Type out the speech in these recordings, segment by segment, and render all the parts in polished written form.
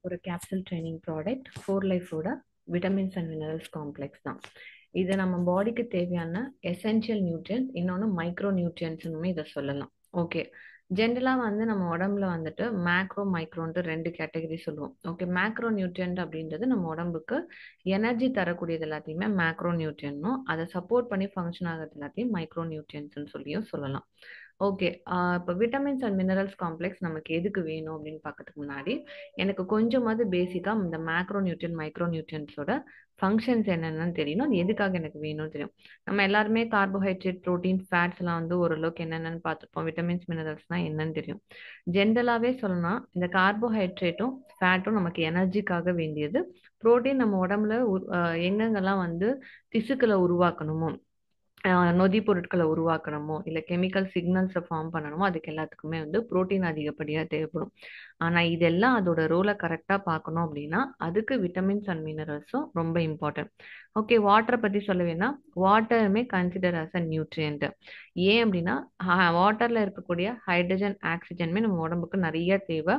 ஒரு capsule training product four லைஃபோட vitamins and minerals complex தான். இது நம்ம பாடிக்கு தேவையான எசென்ஷியல் நியூட்ரியன்ஸ், இன்னொன்று மைக்ரோ நியூட்ரியன்ஸ்னுமே இதை சொல்லலாம். ஓகே, ஜென்ரலாக வந்து நம்ம உடம்புல வந்துட்டு மேக்ரோ மைக்ரோன்ட்டு ரெண்டு கேட்டகரி சொல்லுவோம். ஓகே, மேக்ரோ நியூட்ரியன்ட் அப்படின்றது நம்ம உடம்புக்கு எனர்ஜி தரக்கூடியது எல்லாத்தையுமே மேக்ரோ நியூட்ரியன்னும், அதை சப்போர்ட் பண்ணி ஃபங்க்ஷன் ஆகிறது எல்லாத்தையும் மைக்ரோ நியூட்ரியன்ஸ்னு சொல்லியும் சொல்லலாம். ஓகே, இப்போ விட்டமின்ஸ் அண்ட் மினரல்ஸ் காம்ப்ளெக்ஸ் நமக்கு எதுக்கு வேணும் அப்படின்னு பார்க்கறதுக்கு முன்னாடி எனக்கு கொஞ்சமாவது பேசிக்காக இந்த மேக்ரோ நியூட்ரியன் மைக்ரோ நியூட்ரியன்ஸோட ஃபங்க்ஷன்ஸ் என்னென்னு தெரியணும், அது எதுக்காக எனக்கு வேணும்னு தெரியும். நம்ம எல்லாருமே கார்போஹைட்ரேட் ப்ரோட்டீன் ஃபேட்ஸ் எல்லாம் வந்து ஓரளவுக்கு என்னென்னு பார்த்துப்போம். விட்டமின்ஸ் மினரல்ஸ்னால் என்னன்னு தெரியும். ஜென்ரலாகவே சொல்லணும்னா இந்த கார்போஹைட்ரேட்டும் ஃபேட்டும் நமக்கு எனர்ஜிக்காக வேண்டியது. ப்ரோட்டீன் நம்ம உடம்புல எங்கெங்கெல்லாம் வந்து திசுக்களை உருவாக்கணுமோ, நொதி பொருட்களை உருவாக்கணுமோ இல்லை கெமிக்கல் சிக்னல்ஸை ஃபார்ம் பண்ணணுமோ, அதுக்கு எல்லாத்துக்குமே வந்து புரோட்டீன் அதிகப்படியாக தேவைப்படும். ஆனால் இதெல்லாம் அதோட ரோலை கரெக்டாக பார்க்கணும் அப்படின்னா அதுக்கு விட்டமின்ஸ் அண்ட் மினரல்ஸும் ரொம்ப இம்பார்ட்டன்ட். ஓகே, வாட்டரை பற்றி சொல்ல வேணா, வாட்டருமே கன்சிடர் ஆஸ் அ நியூட்ரியன்ட். ஏன் அப்படின்னா வாட்டரில் இருக்கக்கூடிய ஹைட்ரஜன் ஆக்சிஜனுமே நம்ம உடம்புக்கு நிறைய தேவை.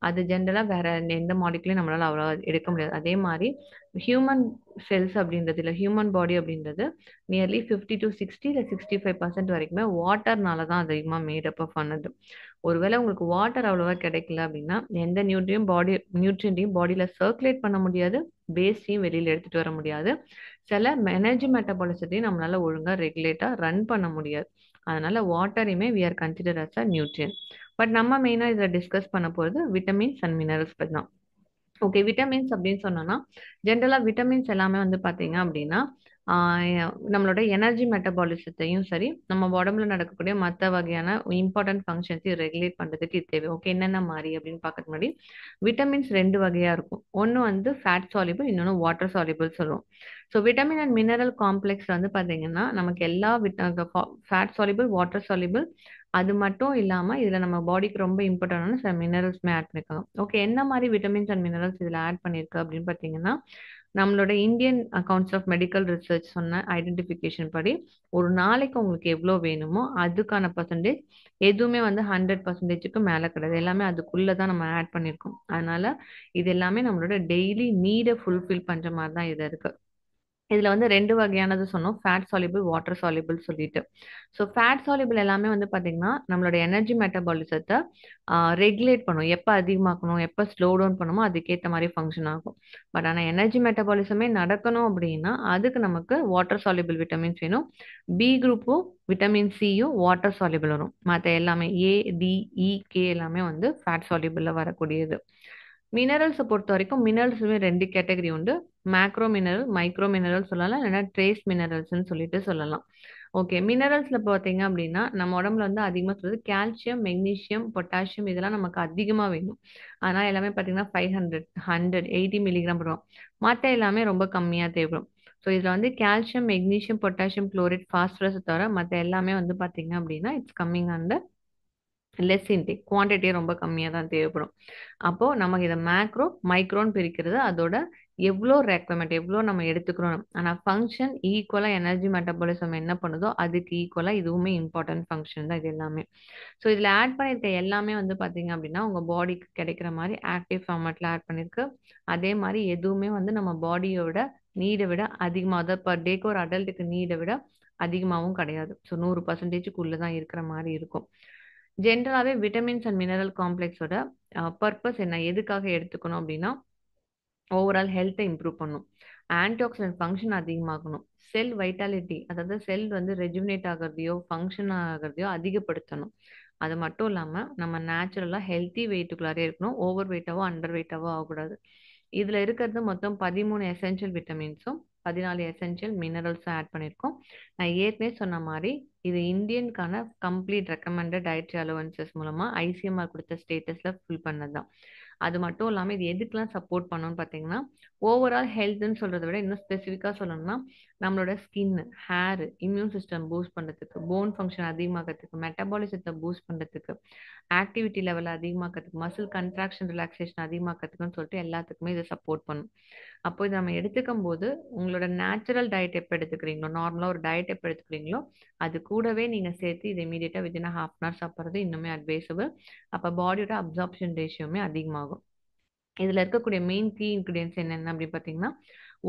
அது ஜென்ரலாக வேற எந்த மாலிகுலையும் நம்மளால அவ்வளோ எடுக்க முடியாது. அதே மாதிரி ஹியூமன் செல்ஸ் அப்படின்றது இல்லை ஹியூமன் பாடி அப்படின்றது நியர்லி 50 to 60 இல்லை 65% வரைக்குமே வாட்டர்னால தான் அதிகமாக மேடப் பண்ணுது. ஒருவேளை உங்களுக்கு வாட்டர் அவ்வளோவா கிடைக்கல அப்படின்னா எந்த நியூட்ரியன்ட்டையும் பாடியில் சர்க்குலேட் பண்ண முடியாது, வேஸ்டையும் வெளியில் எடுத்துகிட்டு வர முடியாது, சில எனர்ஜி மெட்டபாலிசத்தையும் நம்மளால ஒழுங்காக ரெகுலேட்டாக ரன் பண்ண முடியாது. அதனால வாட்டரையுமே we are consider as a nutrient. But நம்ம மெயினாக இதில் டிஸ்கஸ் பண்ண போகிறது விட்டமின்ஸ் அண்ட் மினரல்ஸ் பற்றி தான். ஓகே, விட்டமின்ஸ் அப்படின்னு சொன்னோன்னா ஜென்ரலாக விட்டமின்ஸ் எல்லாமே வந்து பார்த்தீங்க அப்படின்னா நம்மளோட எனர்ஜி மெட்டபாலிசத்தையும் சரி, நம்ம உடம்புல நடக்கக்கூடிய மற்ற வகையான இம்பார்ட்டன்ட் ஃபங்க்ஷன்ஸையும் ரெகுலேட் பண்ணுறதுக்கு இது தேவை. ஓகே, என்னென்ன மாதிரி அப்படின்னு பார்க்கறது முன்னாடி விட்டமின்ஸ் ரெண்டு வகையாக இருக்கும். ஒன்று வந்து ஃபேட் சாலிபிள், இன்னொன்று வாட்டர் சாலிபிள் சொல்லுவோம். So vitamin and mineral complex வந்து பார்த்தீங்கன்னா நமக்கு எல்லா ஃபேட் சாலிபிள், வாட்டர் சாலிபிள், அது மட்டும் இல்லாமல் இதில் நம்ம பாடிக்கு ரொம்ப இம்பார்ட்டன்டான சில மினரல்ஸ்மே ஆட் பண்ணியிருக்காங்க. ஓகே, என்ன மாதிரி விட்டமின்ஸ் அண்ட் மினரல்ஸ் இதில் ஆட் பண்ணியிருக்கு அப்படின்னு பார்த்தீங்கன்னா, நம்மளோட Indian council of medical research சொன்ன ஐடென்டிஃபிகேஷன் படி ஒரு நாளைக்கு உங்களுக்கு எவ்வளோ வேணுமோ அதுக்கான பர்சன்டேஜ் எதுவுமே வந்து 100%க்கு மேலே கிடையாது. எல்லாமே அதுக்குள்ளே தான் நம்ம ஆட் பண்ணியிருக்கோம். அதனால இது எல்லாமே நம்மளோட டெய்லி நீடை ஃபுல்ஃபில் பண்ணுற மாதிரி தான் இது இருக்குது. இதில் வந்து ரெண்டு வகையானது சொன்னோம், ஃபேட் சாலிபிள், வாட்டர் சாலிபிள் சொல்லிட்டு. ஸோ ஃபேட் சாலிபிள் எல்லாமே வந்து பார்த்தீங்கன்னா நம்மளோட எனர்ஜி மெட்டபாலிசத்தை ரெகுலேட் பண்ணும். எப்போ அதிகமாக்கணும், எப்போ ஸ்லோ டவுன் பண்ணணுமோ அதுக்கேற்ற மாதிரி ஃபங்க்ஷன் ஆகும். பட் ஆனால் எனர்ஜி மெட்டபாலிசமே நடக்கணும் அப்படின்னா அதுக்கு நமக்கு வாட்டர் சாலிபிள் விட்டமின்ஸ் வேணும். பி குரூப்பும் விட்டமின் சியும் வாட்டர் சாலிபிள் வரும். மற்ற எல்லாமே ஏ, டி, இ, கே எல்லாமே வந்து ஃபேட் சாலிபிளில் வரக்கூடியது. மினரல்ஸை பொறுத்த வரைக்கும் மினரல்ஸுமே ரெண்டு கேட்டகரி உண்டு. மேக்ரோ மினரல், மைக்ரோ மினரல் சொல்லலாம், இல்லைன்னா ட்ரேஸ் மினரல்ஸ்ன்னு சொல்லிட்டு சொல்லலாம். ஓகே, மினரல்ஸில் பார்த்தீங்க அப்படின்னா நம்ம உடம்புல வந்து அதிகமாக சொல்றது கால்சியம், மெக்னீஷியம், பொட்டாசியம் இதெல்லாம் நமக்கு அதிகமாக வேணும். அதனால் எல்லாமே பார்த்தீங்கன்னா 500, 100, 80 மில்லிகிராம் வரும். மற்ற எல்லாமே ரொம்ப கம்மியாக தேவைப்படும். ஸோ இதில் வந்து calcium, magnesium, potassium, chloride, phosphorus தவிர மற்ற எல்லாமே வந்து பார்த்தீங்க அப்படின்னா இட்ஸ் கம்மிங் அந்த லெஸ் இன்டேக், குவான்டிட்டி ரொம்ப கம்மியாக தான் தேவைப்படும். அப்போது நமக்கு இதை மேக்ரோ மைக்ரோன்னு பிரிக்கிறது அதோட எவ்வளோ ரெக்குவயர்மெண்ட், எவ்வளோ நம்ம எடுத்துக்கிறோம். ஆனால் ஃபங்க்ஷன் ஈக்குவலாக எனர்ஜி மெட்டபாலிசம் என்ன பண்ணுதோ அதுக்கு ஈக்குவலாக இதுவுமே இம்பார்ட்டன்ட் ஃபங்க்ஷன் தான் இது எல்லாமே. ஸோ இதில் ஆட் பண்ணியிருக்க எல்லாமே வந்து பார்த்தீங்க அப்படின்னா உங்கள் பாடிக்கு கிடைக்கிற மாதிரி ஆக்டிவ் ஃபார்மேட்டில் ஆட் பண்ணியிருக்கு. அதே மாதிரி எதுவுமே வந்து நம்ம பாடியோட நீடை விட அதிகமாக, அதாவது பர் டேக்கு ஒரு அடல்ட்டுக்கு நீடை விட அதிகமாகவும் கிடையாது. ஸோ 100%க்குள்ளே தான் இருக்கிற மாதிரி இருக்கும். ஜென்ரலாகவே விட்டமின்ஸ் அண்ட் மினரல் காம்ப்ளெக்ஸோட பர்பஸ் என்ன, எதுக்காக எடுத்துக்கணும் அப்படின்னா ஓவரால் ஹெல்த்தை இம்ப்ரூவ் பண்ணும், ஆன்டிஆக்சிடென்ட் ஃபங்க்ஷன் அதிகமாகணும், செல் வைட்டாலிட்டி அதாவது செல் வந்து ரெஜுமினேட் ஆகிறதையோ ஃபங்க்ஷன் ஆகிறதையோ அதிகப்படுத்தணும். அது மட்டும் இல்லாமல் நம்ம நேச்சுரலாக ஹெல்த்தி வெயிட்டுக்குள்ளாரே இருக்கணும், ஓவர் வெயிட்டாவோ அண்டர் வெயிட்டாவோ ஆகக்கூடாது. இதில் இருக்கிறது மொத்தம் 13 எசென்ஷியல் விட்டமின்ஸும் 14 எசென்ஷியல் மினரல்ஸும் ஆட் பண்ணியிருக்கோம். நான் ஏற்கனவே சொன்ன மாதிரி இது இந்தியனுக்கான கம்ப்ளீட் ரெக்கமெண்டட் டயட்ரி அலவன்சஸ் மூலமாக ஐசிஎம்ஆர் கொடுத்த ஸ்டேட்டஸில் ஃபில் பண்ணது தான். அது மட்டும் இல்லாமல் இது எதுக்கெல்லாம் சப்போர்ட் பண்ணணும்னு பார்த்தீங்கன்னா ஓவரால் ஹெல்த்னு சொல்கிறத விட இன்னும் ஸ்பெசிஃபிக்காக சொல்லணும்னா நம்மளோட skin, hair, immune system boost பண்ணுறதுக்கு, போன் ஃபங்க்ஷன் அதிகமாகிறதுக்கு, மெட்டபாலிசத்தை பூஸ்ட் பண்ணுறதுக்கு, ஆக்டிவிட்டி லெவல் அதிகமாக்கிறதுக்கு, மசில் கன்ட்ராக்ஷன் ரிலாக்ஸேஷன் அதிகமாக்கிறதுக்குன்னு சொல்லிட்டு எல்லாத்துக்குமே இதை சப்போர்ட் பண்ணும். அப்போ இதை நம்ம எடுத்துக்கும் போது உங்களோட நேச்சுரல் டயட் எப்போ எடுத்துக்கிறீங்களோ, நார்மலாக ஒரு டயட் எப்போ எடுத்துக்கிறீங்களோ அது கூடவே நீங்கள் சேர்த்து இதை இமீடியட்டாக வித்தின் ½ hour சாப்பிட்றது இன்னுமே அட்வைசபிள். அப்போ பாடியோட அப்சார்ப்ஷன் ரேஷியோமே அதிகமாகும். இதில் இருக்கக்கூடிய மெயின் கீ இன்க்ரீடியன்ஸ் என்னென்ன அப்படின்னு பார்த்தீங்கன்னா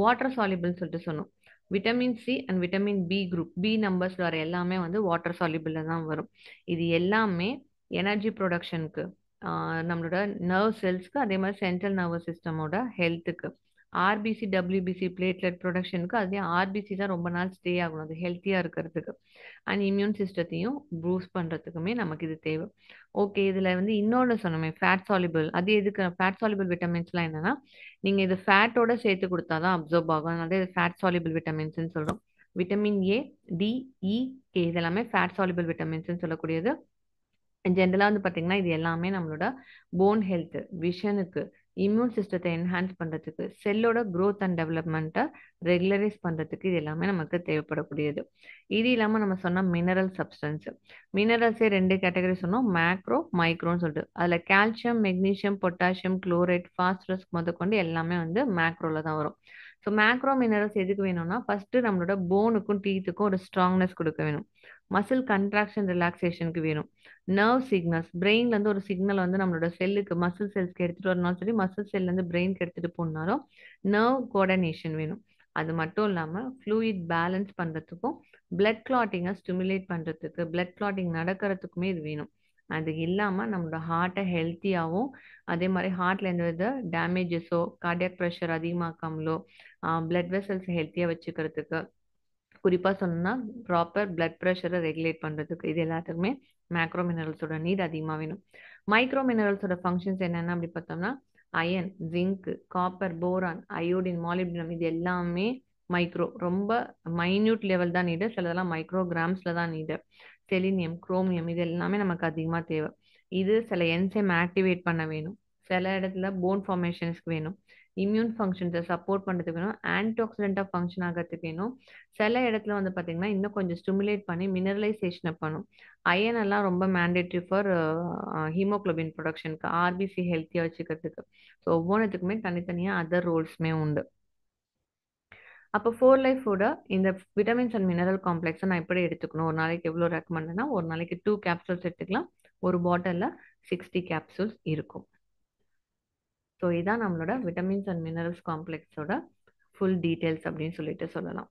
வாட்டர் சாலிபிள்னு சொல்லிட்டு சொன்னோம். Vitamin C and vitamin B group, B நம்பர்ஸில் வர எல்லாமே வந்து வாட்டர் சாலிபிளில் தான் வரும். இது எல்லாமே எனர்ஜி ப்ரொடக்ஷனுக்கு, நம்மளோட நர்வ் செல்ஸ்க்கு, அதே மாதிரி சென்ட்ரல் நர்வஸ் சிஸ்டமோட ஹெல்த்துக்கு, ஆர்பிசி டபிள்யூபிசி பிளேட்லெட் ப்ரொடக்ஷனுக்கு, அதே ஆர்பிசி தான் ரொம்ப நாள் ஸ்டே ஆகணும் அது ஹெல்த்தியாக இருக்கிறதுக்கு, அண்ட் இம்யூன் சிஸ்டத்தையும் பூஸ்ட் பண்ணுறதுக்குமே நமக்கு இது தேவை. ஓகே, இதில் வந்து இன்னொன்று சொன்னோமே ஃபேட் சாலிபிள், அது எதுக்கு ஃபேட் சாலிபிள் விட்டமின்ஸ்லாம் என்னன்னா, நீங்கள் இது ஃபேட்டோட சேர்த்து கொடுத்தா தான் அப்சர்வ் ஆகும், அதனால இது ஃபேட் சாலிபிள் விட்டமின்ஸ்னு சொல்கிறோம். Vitamin A, D, E, K இதெல்லாமே ஃபேட் சாலிபிள் விட்டமின்ஸ்னு சொல்லக்கூடியது. ஜென்ரலாக வந்து பார்த்தீங்கன்னா இது எல்லாமே நம்மளோட போன் ஹெல்த், விஷனுக்கு, இம்யூன் சிஸ்டத்தை என்ஹான்ஸ் பண்ணுறதுக்கு, செல்லோட growth அண்ட் டெவலப்மெண்ட்டை ரெகுலரைஸ் பண்ணுறதுக்கு இது எல்லாமே நமக்கு தேவைப்படக்கூடியது. இது இல்லாமல் நம்ம சொன்ன மினரல் சப்ஸ்டன்ஸ், மினரல்ஸே ரெண்டு கேட்டகரி சொன்னோம், மேக்ரோ மைக்ரோன்னு சொல்லிட்டு. அதில் calcium, magnesium, potassium, chloride, phosphorus முதற்கொண்டு எல்லாமே வந்து மேக்ரோவில் தான் வரும். ஸோ மேக்ரோ மினரல்ஸ் எதுக்கு வேணும்னா, ஃபர்ஸ்ட் நம்மளோட போனுக்கும் டீத்துக்கும் ஒரு ஸ்ட்ராங்னஸ் கொடுக்க வேணும், மசில் கன்ட்ராக்ஷன் ரிலாக்ஸேஷனுக்கு வேணும், நர்வ் சிக்னல்ஸ், பிரெயின்ல இருந்து ஒரு சிக்னல் வந்து நம்மளோட செல்லுக்கு மசில் செல்ஸ்க்கு எடுத்துட்டு வரணும், சரி மசில் செல்ல இருந்து பிரெயின்க்கு எடுத்துட்டு போனாலும் நர்வ் கோஆர்டினேஷன் வேணும். அது மட்டும் இல்லாம ஃப்ளூயிட் பேலன்ஸ் பண்றதுக்கும், பிளட் கிளாட்டிங்கை ஸ்டிமுலேட் பண்றதுக்கு, பிளட் கிளாட்டிங் நடக்கிறதுக்குமே இது வேணும். அது இல்லாம நம்மளோட ஹார்ட்டை ஹெல்த்தியாகவும், அதே மாதிரி ஹார்ட்ல எந்த வித டேமேஜஸோ, கார்டியாக் ப்ரெஷர் அதிகமாக்காமலோ, பிளட் வெசல்ஸ் ஹெல்த்தியா வச்சுக்கிறதுக்கு, குறிப்பாக சொன்னா ப்ராப்பர் பிளட் ப்ரெஷரை ரெகுலேட் பண்ணுறதுக்கு, இது எல்லாத்துக்குமே மேக்ரோ மினரல்ஸோட நீட் அதிகமாக வேணும். மைக்ரோ மினரல்ஸோட ஃபங்க்ஷன்ஸ் என்னென்ன அப்படி பார்த்தோம்னா, iron, zinc, copper, boron, iodine, molybdenum இது எல்லாமே மைக்ரோ, ரொம்ப மைன்யூட் லெவல் தான் நீடு, சிலதெல்லாம் மைக்ரோகிராம்ஸில் தான் நீடு. செலினியம், குரோமியம் இது எல்லாமே நமக்கு அதிகமாக தேவை. இது சில என்சைம் ஆக்டிவேட் பண்ண வேணும், சில இடத்துல போன் ஃபார்மேஷன்ஸ்க்கு வேணும், இம்யூன் ஃபங்க்ஷன்ஸை சப்போர்ட் பண்ணுறதுக்கு வேணும், ஆன்டிஆக்சிடென்ட்டாக ஃபங்க்ஷன் ஆகிறதுக்கு வேணும். சில இடத்துல வந்து பார்த்தீங்கன்னா இன்னும் கொஞ்சம் ஸ்டிமுலேட் பண்ணி மினரலைசேஷனை பண்ணும். அயன் எல்லாம் ரொம்ப மேண்டேட்ரி ஃபார் ஹீமோக்ளோபின் ப்ரொடக்ஷனுக்கு, ஆர்பிசி ஹெல்த்தியாக வச்சுக்கிறதுக்கு. ஸோ ஒவ்வொன்றுத்துக்குமே தனித்தனியாக அதர் ரோல்ஸ்மே உண்டு. அப்போ ஃபோர் லைஃப் ஃபுட்டை இந்த விட்டமின்ஸ் அண்ட் மினரல் காம்ப்ளெக்ஸை நான் எப்படி எடுத்துக்கணும், ஒரு நாளைக்கு எவ்வளோ ரெக்கமெண்ட்னா, ஒரு நாளைக்கு 2 கேப்சூல்ஸ் எடுத்துக்கலாம், ஒரு பாட்டிலில் 60 கேப்சூல்ஸ் இருக்கும். ஸோ இதான் நம்மளோட விட்டமின்ஸ் அண்ட் மினரல்ஸ் காம்ப்ளெக்ஸோட ஃபுல் டீட்டெயில்ஸ் அப்படின்னு சொல்லிட்டு சொல்லலாம்.